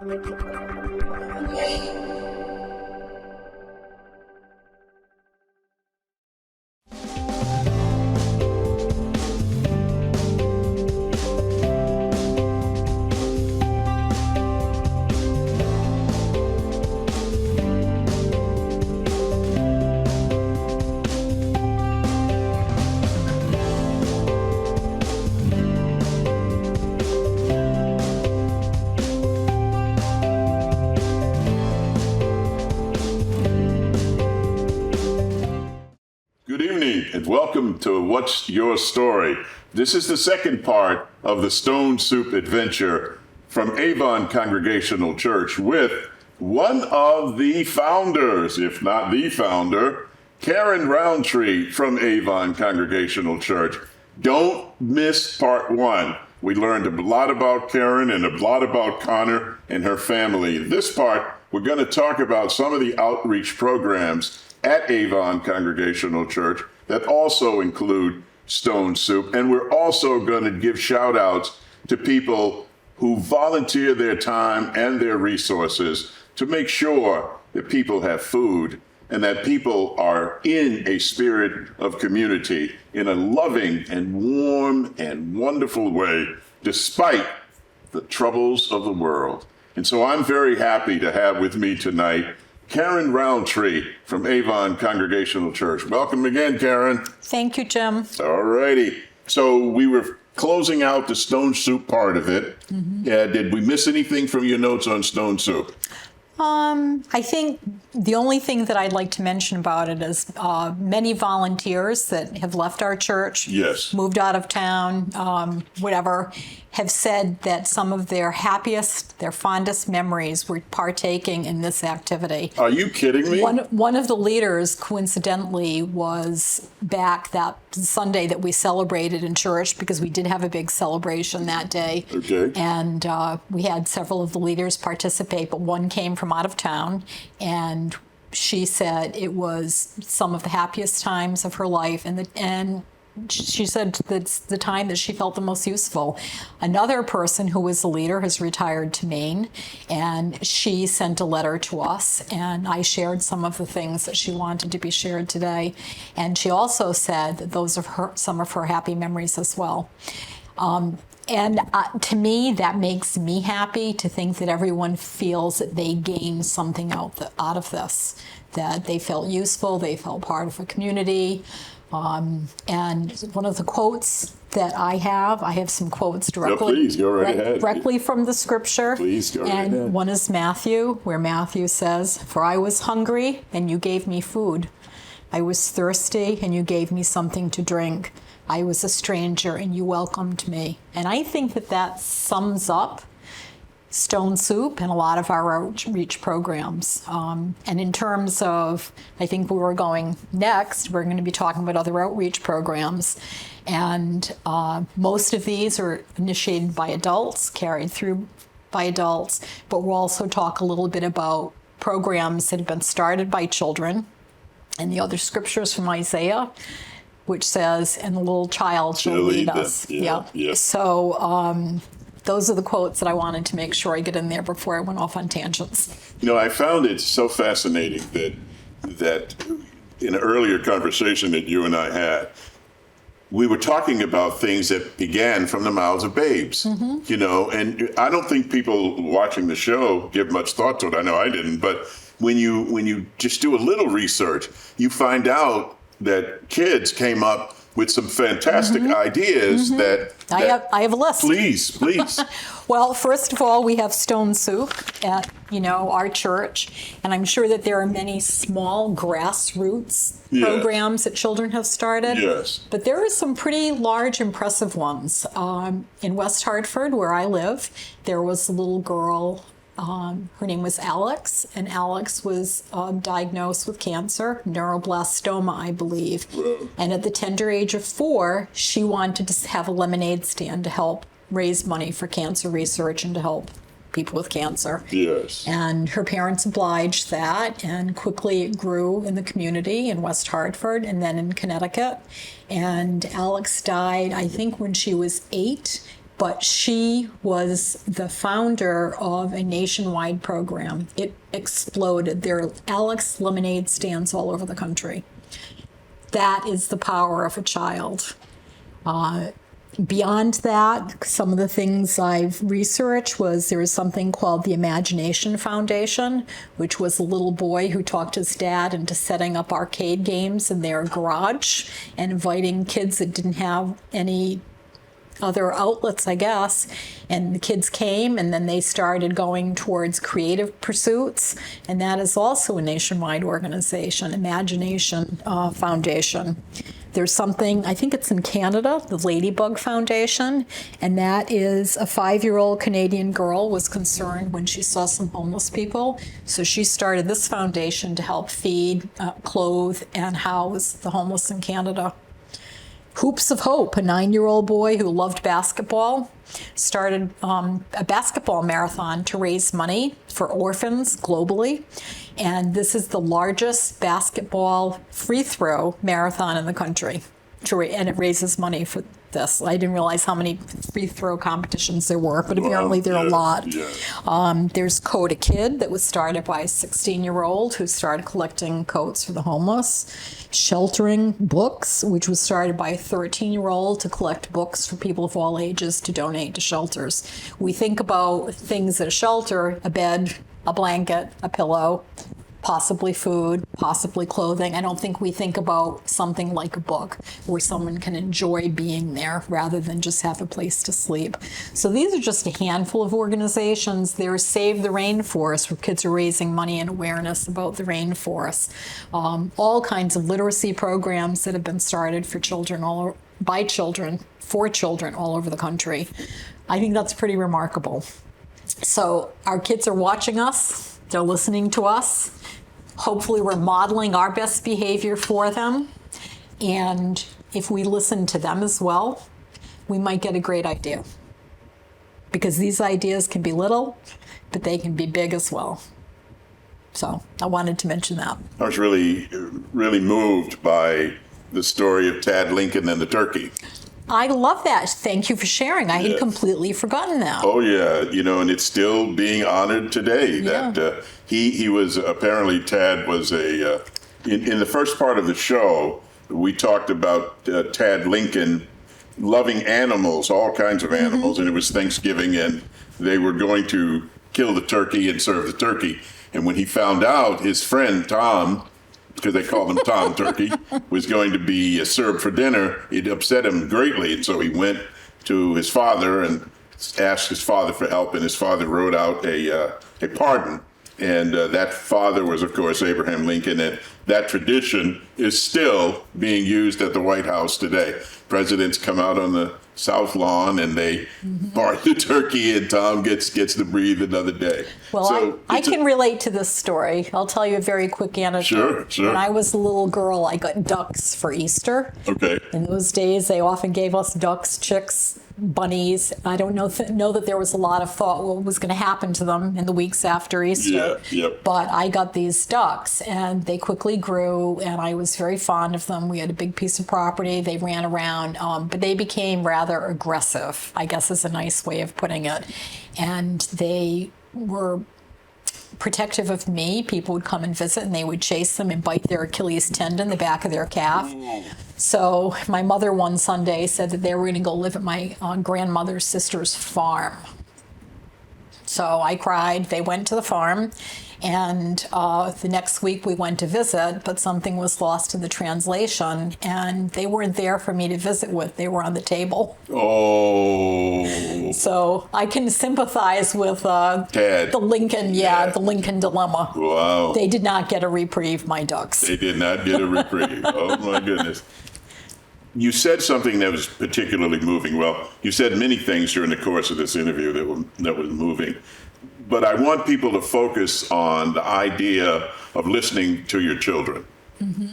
Good evening and welcome to What's Your Story? This is the second part of the Stone Soup adventure from Avon Congregational Church with one of the founders, if not the founder, Karen Roundtree from Avon Congregational Church. Don't miss part one. We learned a lot about Karen and a lot about Connor and her family. This part, we're going to talk about some of the outreach programs at Avon Congregational Church that also include Stone Soup. And we're also going to give shout outs to people who volunteer their time and their resources to make sure that people have food and that people are in a spirit of community in a loving and warm and wonderful way, despite the troubles of the world. And so I'm very happy to have with me tonight Karen Roundtree from Avon Congregational Church. Welcome again, Karen. Thank you, Jim. All righty. So we were closing out the Stone Soup part of it. Mm-hmm. Did we miss anything from your notes on Stone Soup? I think the only thing that I'd like to mention about it is many volunteers that have left our church, yes, moved out of town, whatever, have said that some of their happiest, their fondest memories were partaking in this activity. Are you kidding me? One of the leaders, coincidentally, was back that Sunday that we celebrated in church, because we did have a big celebration that day. Okay. And we had several of the leaders participate, but one came from out of town, and she said it was some of the happiest times of her life, and she said that's the time that she felt the most useful. Another person who was a leader has retired to Maine, and she sent a letter to us, and I shared some of the things that she wanted to be shared today. And she also said that those are some of her happy memories as well. And to me, that makes me happy to think that everyone feels that they gained something out of this, that they felt useful, they felt part of a community. And one of the quotes that I have some quotes directly, directly from the scripture. Please go right ahead. And one is Matthew, where Matthew says, "For I was hungry, and you gave me food. I was thirsty, and you gave me something to drink. I was a stranger, and you welcomed me." And I think that sums up Stone Soup and a lot of our outreach programs. And in terms of, I think where we're going next, we're going to be talking about other outreach programs. And most of these are initiated by adults, carried through by adults, but we'll also talk a little bit about programs that have been started by children, and the other scriptures from Isaiah, which says, "And the little child shall lead us." Yeah. So those are the quotes that I wanted to make sure I get in there before I went off on tangents. You know, I found it so fascinating that in an earlier conversation that you and I had, we were talking about things that began from the mouths of babes, mm-hmm. you know, and I don't think people watching the show give much thought to it. I know I didn't, but when you just do a little research, you find out that kids came up with some fantastic mm-hmm. ideas mm-hmm. I have a list. Please. Well, first of all, we have Stone Soup at, our church, and I'm sure that there are many small grassroots programs that children have started. Yes. But there are some pretty large, impressive ones. In West Hartford, where I live, there was a little girl. Her name was Alex, and Alex was diagnosed with cancer, neuroblastoma, I believe. Whoa. And at the tender age of 4, she wanted to have a lemonade stand to help raise money for cancer research and to help people with cancer. Yes. And her parents obliged that, and quickly it grew in the community in West Hartford and then in Connecticut. And Alex died, I think, when she was 8. but she was the founder of a nationwide program. It exploded. There are Alex lemonade stands all over the country. That is the power of a child. Beyond that, some of the things I've researched was there was something called the Imagination Foundation, which was a little boy who talked his dad into setting up arcade games in their garage and inviting kids that didn't have any other outlets, I guess. And the kids came, and then they started going towards creative pursuits. And that is also a nationwide organization, Imagination Foundation. There's something, I think it's in Canada, the Ladybug Foundation, and that is a 5-year-old Canadian girl was concerned when she saw some homeless people. So she started this foundation to help feed, clothe, and house the homeless in Canada. Hoops of Hope, a 9-year-old boy who loved basketball, started a basketball marathon to raise money for orphans globally. And this is the largest basketball free throw marathon in the country. And it raises money for this. I didn't realize how many free throw competitions there were, but apparently there are a lot. Yeah. There's Code a Kid that was started by a 16-year-old who started collecting coats for the homeless. Sheltering Books, which was started by a 13-year-old to collect books for people of all ages to donate to shelters. We think about things at a shelter: a bed, a blanket, a pillow, possibly food, possibly clothing. I don't think we think about something like a book where someone can enjoy being there rather than just have a place to sleep. So these are just a handful of organizations. There's Save the Rainforest, where kids are raising money and awareness about the rainforest. All kinds of literacy programs that have been started for children, by children, for children all over the country. I think that's pretty remarkable. So our kids are watching us. They're listening to us. Hopefully we're modeling our best behavior for them. And if we listen to them as well, we might get a great idea. Because these ideas can be little, but they can be big as well. So I wanted to mention that. I was really moved by the story of Tad Lincoln and the turkey. I love that. Thank you for sharing. I had completely forgotten that. Oh, yeah. And it's still being honored today. Yeah. That he was, apparently Tad was in the first part of the show, we talked about Tad Lincoln loving animals, all kinds of animals, and it was Thanksgiving, and they were going to kill the turkey and serve the turkey. And when he found out his friend Tom, because they called him Tom Turkey, was going to be served for dinner, it upset him greatly. And so he went to his father and asked his father for help, and his father wrote out a pardon. And that father was, of course, Abraham Lincoln. And that tradition is still being used at the White House today. Presidents come out on the South Lawn and they bark the turkey, and Tom gets to breathe another day. Well, so I can relate to this story. I'll tell you a very quick anecdote. Sure. When I was a little girl, I got ducks for Easter. Okay. In those days, they often gave us ducks, chicks, bunnies. I don't know that there was a lot of thought what was going to happen to them in the weeks after Easter. Yeah, yep. But I got these ducks, and they quickly grew, and I was very fond of them. We had a big piece of property. They ran around, but they became rather aggressive, I guess is a nice way of putting it. And they were protective of me. People would come and visit, and they would chase them and bite their Achilles tendon, the back of their calf. So my mother one Sunday said that they were going to go live at my grandmother's sister's farm. So I cried. They went to the farm, and the next week we went to visit, but something was lost in the translation, and they weren't there for me to visit with. They were on the table. Oh. So I can sympathize with Ted. the Lincoln dilemma. Wow. They did not get a reprieve, my ducks. They did not get a reprieve. Oh, my goodness. You said something that was particularly moving. Well, you said many things during the course of this interview that was moving. But I want people to focus on the idea of listening to your children.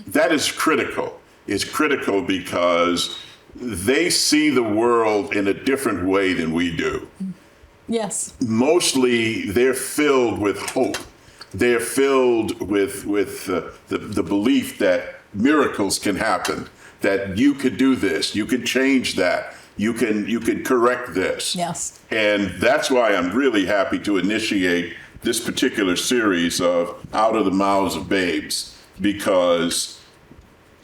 That is critical. It's critical because they see the world in a different way than we do. Yes. Mostly they're filled with hope. They're filled with the belief that miracles can happen, that you could do this, you could change that. you can correct this. Yes. And that's why I'm really happy to initiate this particular series of Out of the Mouths of Babes, because,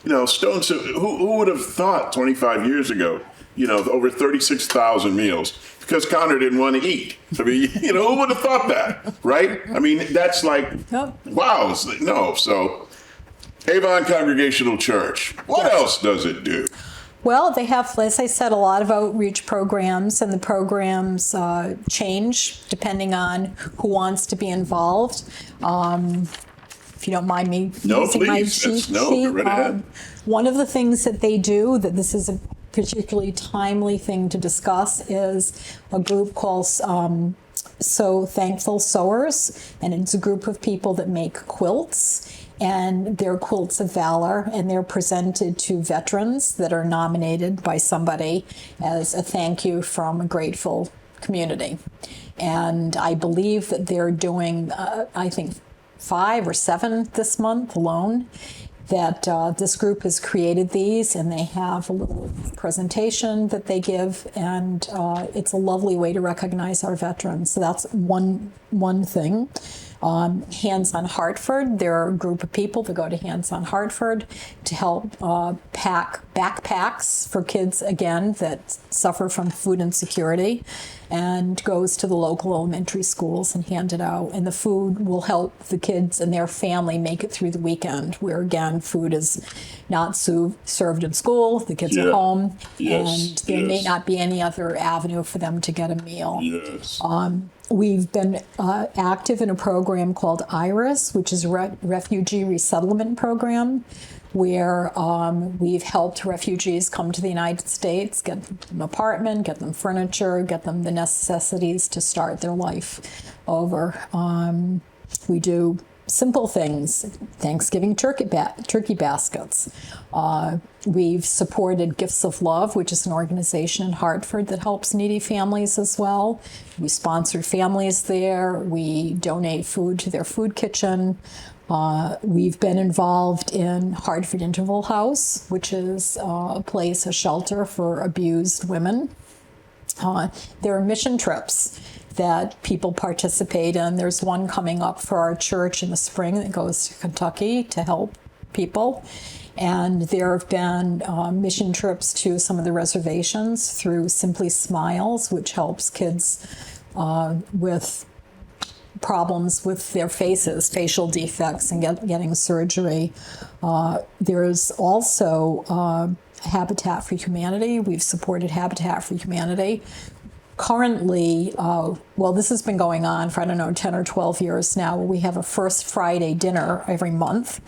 Stone Soup, who would have thought 25 years ago, over 36,000 meals, because Connor didn't want to eat. I mean, who would have thought that, right? I mean, that's like, wow. No, so Avon Congregational Church, what else does it do? Well, they have, as I said, a lot of outreach programs, and the programs change depending on who wants to be involved. If you don't mind me using my cheat sheet. One of the things that they do, that this is a particularly timely thing to discuss, is a group called So Thankful Sewers, and it's a group of people that make quilts. And they're quilts of valor, and they're presented to veterans that are nominated by somebody as a thank you from a grateful community. And I believe that they're doing, I think, 5 or 7 this month alone, that this group has created these, and they have a little presentation that they give, and it's a lovely way to recognize our veterans. So that's one thing. Hands on Hartford, there are a group of people that go to Hands on Hartford to help pack backpacks for kids, again, that suffer from food insecurity, and goes to the local elementary schools and hand it out. And the food will help the kids and their family make it through the weekend, where, again, food is not served in school, the kids are home, and there may not be any other avenue for them to get a meal. Yes. We've been active in a program called IRIS, which is a refugee resettlement program, where we've helped refugees come to the United States, get them an apartment, get them furniture, get them the necessities to start their life over. We do simple things, Thanksgiving turkey baskets. We've supported Gifts of Love, which is an organization in Hartford that helps needy families as well. We sponsor families there. We donate food to their food kitchen. We've been involved in Hartford Interval House, which is a shelter for abused women. There are mission trips that people participate in. There's one coming up for our church in the spring that goes to Kentucky to help people. And there have been mission trips to some of the reservations through Simply Smiles, which helps kids with problems with their faces, facial defects, and getting surgery. There's also Habitat for Humanity. We've supported Habitat for Humanity. Currently, this has been going on for, 10 or 12 years now. We have a First Friday dinner every month,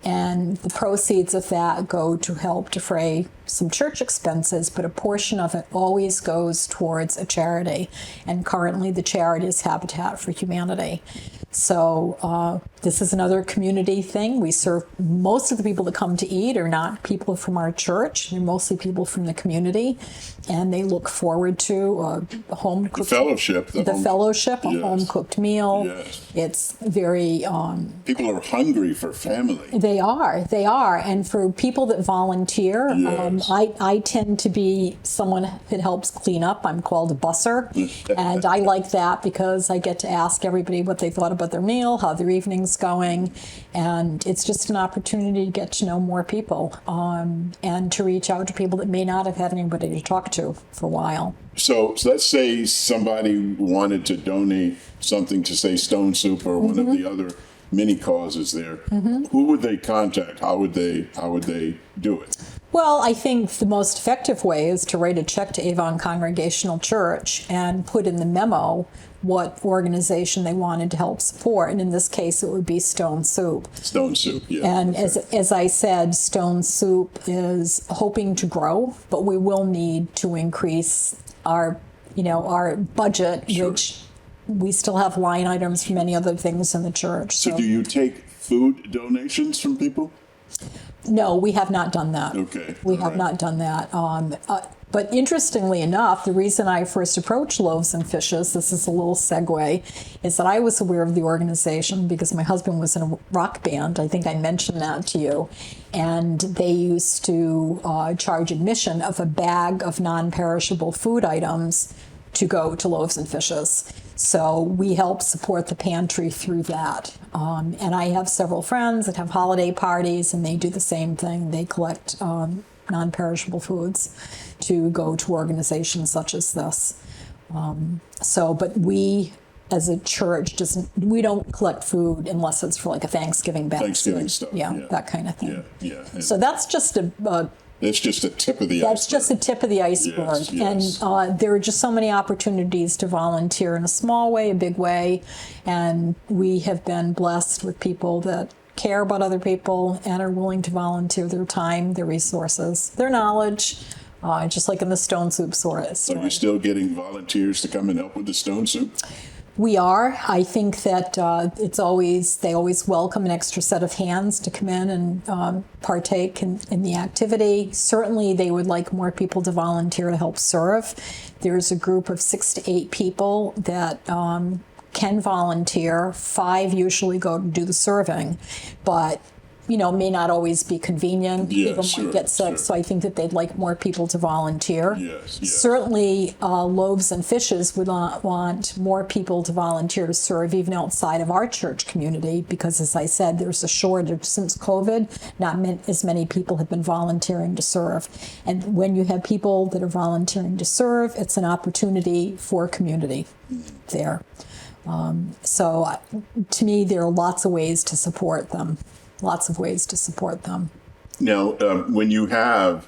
and the proceeds of that go to help defray some church expenses, but a portion of it always goes towards a charity. And currently the charity is Habitat for Humanity. So this is another community thing. We serve, most of the people that come to eat are not people from our church. They're mostly people from the community, and they look forward to a home cooked fellowship, a home cooked meal. Yes. It's very people are hungry for family. They are, and for people that volunteer, yes. I tend to be someone that helps clean up. I'm called a busser, and I like that because I get to ask everybody what they thought about their meal, how their evening's going, and it's just an opportunity to get to know more people and to reach out to people that may not have had anybody to talk to for a while. So let's say somebody wanted to donate something to, say, Stone Soup or one of the other many causes there. Who would they contact? How would they do it? Well, I think the most effective way is to write a check to Avon Congregational Church and put in the memo what organization they wanted to help support. And in this case, it would be Stone Soup. Stone Soup, yeah. And as I said, Stone Soup is hoping to grow, but we will need to increase our budget, sure, which we still have line items for many other things in the church. So do you take food donations from people? No, we have not done that. Okay. We have not done that. But interestingly enough, the reason I first approached Loaves and Fishes, this is a little segue, is that I was aware of the organization because my husband was in a rock band. I think I mentioned that to you. And they used to charge admission of a bag of non-perishable food items to go to Loaves and Fishes. So we help support the pantry through that. And I have several friends that have holiday parties, and they do the same thing. They collect non-perishable foods to go to organizations such as this. But we, as a church, we don't collect food unless it's for like a Thanksgiving basket. Thanksgiving stuff. Yeah, that kind of thing. Yeah. So that's just That's just a tip of the iceberg. That's just the tip of the iceberg. Yes. And there are just so many opportunities to volunteer in a small way, a big way. And we have been blessed with people that care about other people and are willing to volunteer their time, their resources, their knowledge, just like in the Stone Soup story. Are you still getting volunteers to come and help with the Stone Soup? We are. I think that they always welcome an extra set of hands to come in and partake in the activity. Certainly, they would like more people to volunteer to help serve. There's a group of 6 to 8 people that can volunteer. 5 usually go to do the serving, but may not always be convenient. People might get sick, so I think that they'd like more people to volunteer. Yes. Certainly, Loaves and Fishes would want more people to volunteer to serve even outside of our church community because, as I said, there's a shortage since COVID. Not as many people have been volunteering to serve. And when you have people that are volunteering to serve, it's an opportunity for community there. So to me, there are lots of ways to support them. Now, when you have,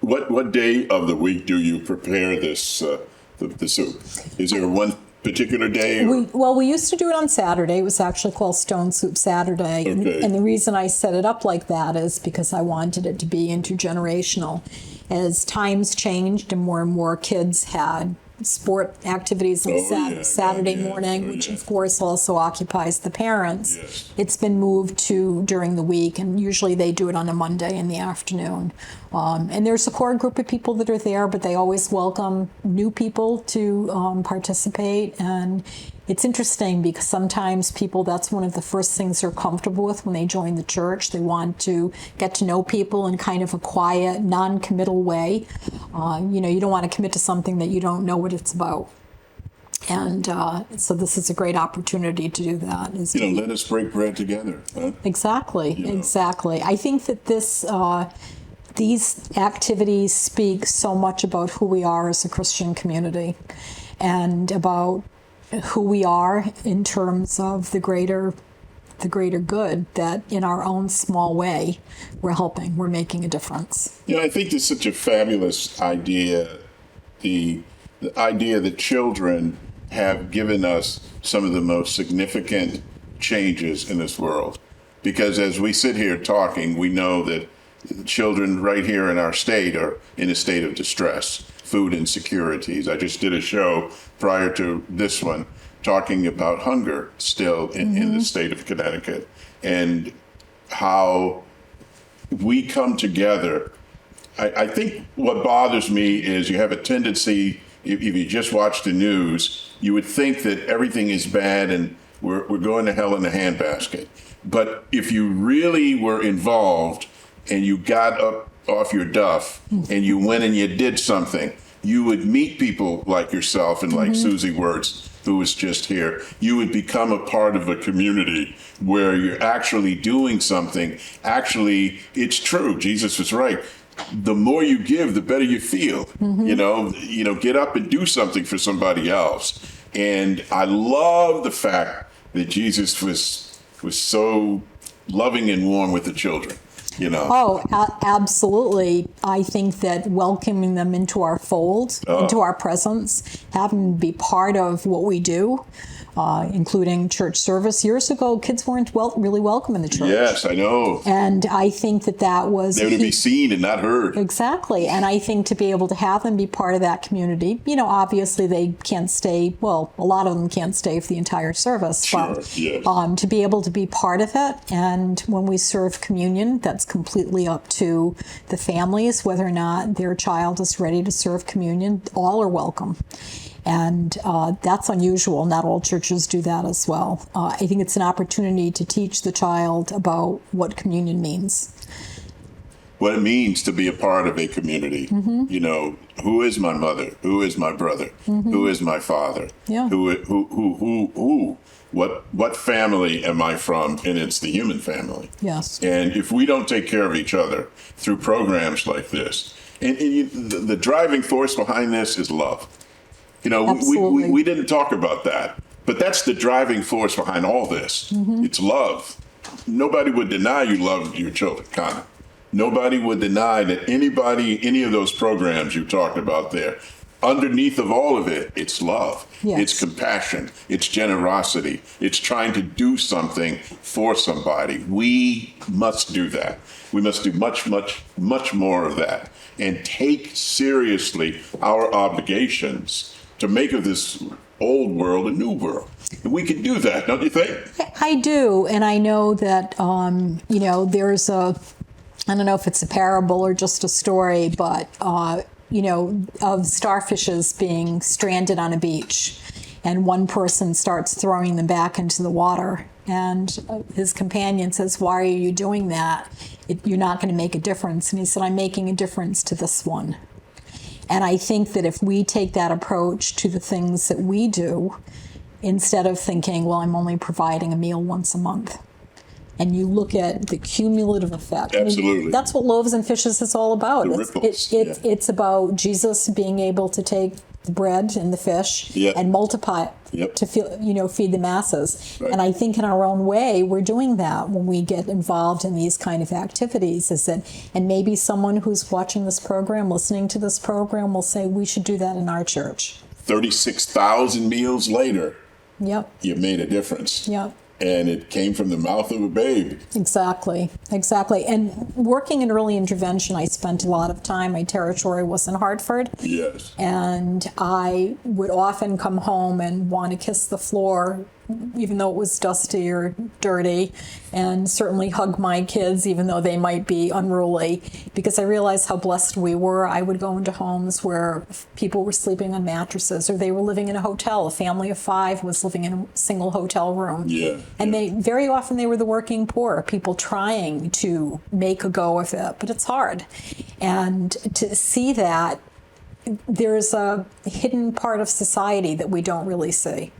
what day of the week do you prepare this the soup? Is there one particular day? We used to do it on Saturday. It was actually called Stone Soup Saturday. Okay. And the reason I set it up like that is because I wanted it to be intergenerational. As times changed and more kids had sport activities on Saturday morning, which of course also occupies the parents. Yes. It's been moved to during the week, and usually they do it on a Monday in the afternoon. And there's a core group of people that are there, but they always welcome new people to participate. And it's interesting because sometimes people, that's one of the first things they're comfortable with when they join the church. They want to get to know people in kind of a quiet, non-committal way. You don't want to commit to something that you don't know what it's about. And so this is a great opportunity to do that. Let us break bread together. Huh? Exactly. I think that these activities speak so much about who we are as a Christian community and about who we are in terms of the greater good, that in our own small way we're making a difference. I think it's such a fabulous idea, the idea that children have given us some of the most significant changes in this world. Because as we sit here talking, we know that children right here in our state are in a state of distress, food insecurities. I just did a show prior to this one talking about hunger still in the state of Connecticut and how we come together. I think what bothers me is you have a tendency, if you just watch the news, you would think that everything is bad and we're going to hell in a handbasket. But if you really were involved and you got up off your duff and you went and you did something, you would meet people like yourself and like Susie Wirtz, who was just here. You would become a part of a community where you're actually doing something. Actually, it's true. Jesus was right. The more you give, the better you feel. Get up and do something for somebody else. And I love the fact that Jesus was so loving and warm with the children. Oh, absolutely. I think that welcoming them into our fold, into our presence, having them be part of what we do, including church service. Years ago, kids weren't really welcome in the church. Yes, I know. And I think that was... They were to be seen and not heard. Exactly. And I think to be able to have them be part of that community, obviously they can't stay, well, a lot of them can't stay for the entire service. Sure, but yes. To be able to be part of it, and when we serve communion, that's completely up to the families, whether or not their child is ready to serve communion. All are welcome. And that's unusual. Not all churches do that as well. I think it's an opportunity to teach the child about what communion means. What it means to be a part of a community. Mm-hmm. Who is my mother? Who is my brother? Mm-hmm. Who is my father? Yeah. What family am I from? And it's the human family. Yes. And if we don't take care of each other through programs like this, the driving force behind this is love. We didn't talk about that, but that's the driving force behind all this. Mm-hmm. It's love. Nobody would deny you love your children, Connor. Nobody would deny that any of those programs you talked about there, underneath of all of it, it's love. Yes. It's compassion. It's generosity. It's trying to do something for somebody. We must do that. We must do much, much, much more of that and take seriously our obligations to make of this old world a new world. And we can do that, don't you think? I do. And I know that, there's I don't know if it's a parable or just a story, but, of starfishes being stranded on a beach. And one person starts throwing them back into the water. And his companion says, "Why are you doing that? You're not going to make a difference." And he said, "I'm making a difference to this one." And I think that if we take that approach to the things that we do, instead of thinking, well, I'm only providing a meal once a month, and you look at the cumulative effect. Absolutely. That's what Loaves and Fishes is all about. The ripples, yeah. It's about Jesus being able to take the bread and the fish and multiply it to feed the masses. Right. And I think in our own way, we're doing that when we get involved in these kind of activities. And maybe someone who's watching this program, listening to this program, will say, we should do that in our church. 36,000 meals later, you made a difference. Yep. And it came from the mouth of a babe. Exactly. And working in early intervention, I spent a lot of time. My territory was in Hartford. Yes. And I would often come home and want to kiss the floor, even though it was dusty or dirty, and certainly hug my kids, even though they might be unruly, because I realized how blessed we were. I would go into homes where people were sleeping on mattresses, or they were living in a hotel. A family of 5 was living in a single hotel room. Yeah. And very often they were the working poor, people trying to make a go of it, but it's hard. And to see that, there's a hidden part of society that we don't really see.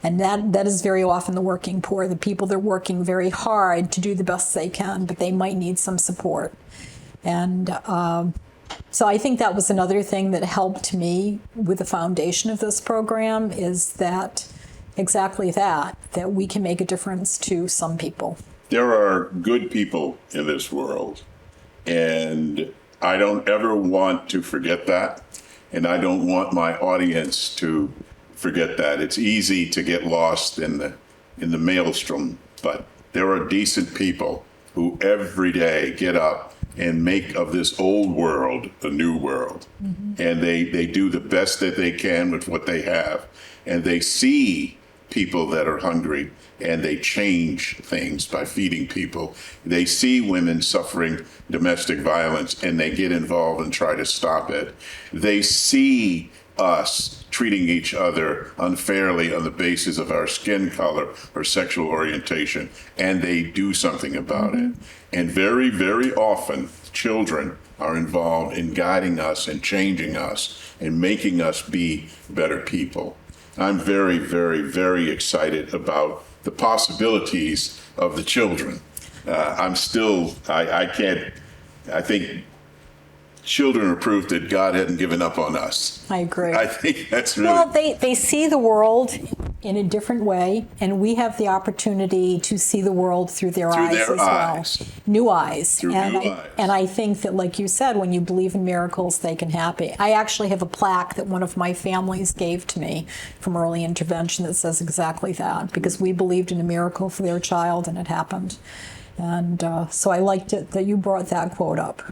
And that is very often the working poor, the people that are working very hard to do the best they can, but they might need some support. And so I think that was another thing that helped me with the foundation of this program, is that exactly that we can make a difference to some people. There are good people in this world, and I don't ever want to forget that, and I don't want my audience to forget that. It's easy to get lost in the maelstrom, but there are decent people who every day get up and make of this old world a new world. Mm-hmm. And they do the best that they can with what they have. And they see people that are hungry, and they change things by feeding people. They see women suffering domestic violence, and they get involved and try to stop it. They see us treating each other unfairly on the basis of our skin color or sexual orientation, and they do something about it. And very, very often, children are involved in guiding us and changing us and making us be better people. I'm very, very, very excited about the possibilities of the children. I think children are proof that God hadn't given up on us. I agree. I think that's really... Well, they see the world in a different way, and we have the opportunity to see the world through their eyes as well. New eyes. And I think that, like you said, when you believe in miracles, they can happen. I actually have a plaque that one of my families gave to me from early intervention that says exactly that, because we believed in a miracle for their child, and it happened. And so I liked it that you brought that quote up.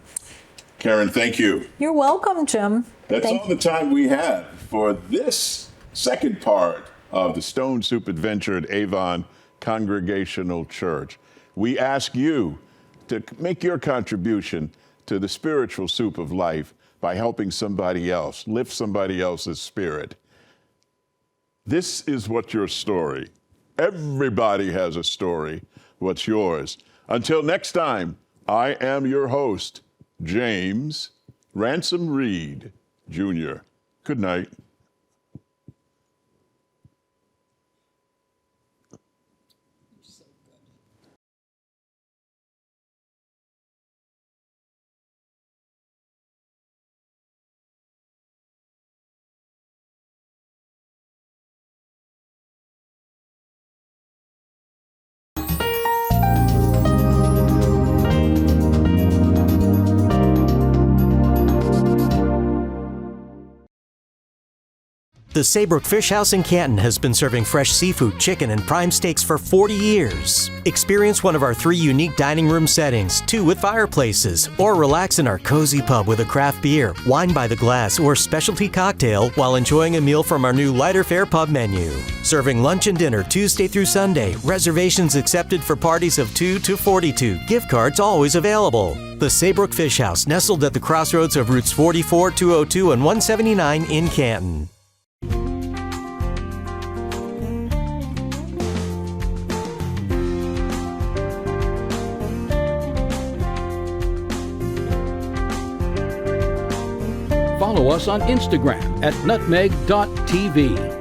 Karen, thank you. You're welcome, Jim. That's all the time we have for this second part of the Stone Soup Adventure at Avon Congregational Church. We ask you to make your contribution to the spiritual soup of life by helping somebody else, lift somebody else's spirit. This is What's Your Story. Everybody has a story. What's yours? Until next time, I am your host, James Ransom Reed, Jr. Good night. The Saybrook Fish House in Canton has been serving fresh seafood, chicken, and prime steaks for 40 years. Experience one of our 3 unique dining room settings, 2 with fireplaces, or relax in our cozy pub with a craft beer, wine by the glass, or specialty cocktail while enjoying a meal from our new lighter fare pub menu. Serving lunch and dinner Tuesday through Sunday. Reservations accepted for parties of 2 to 42. Gift cards always available. The Saybrook Fish House, nestled at the crossroads of routes 44, 202, and 179 in Canton. Follow us on Instagram at nutmeg.tv.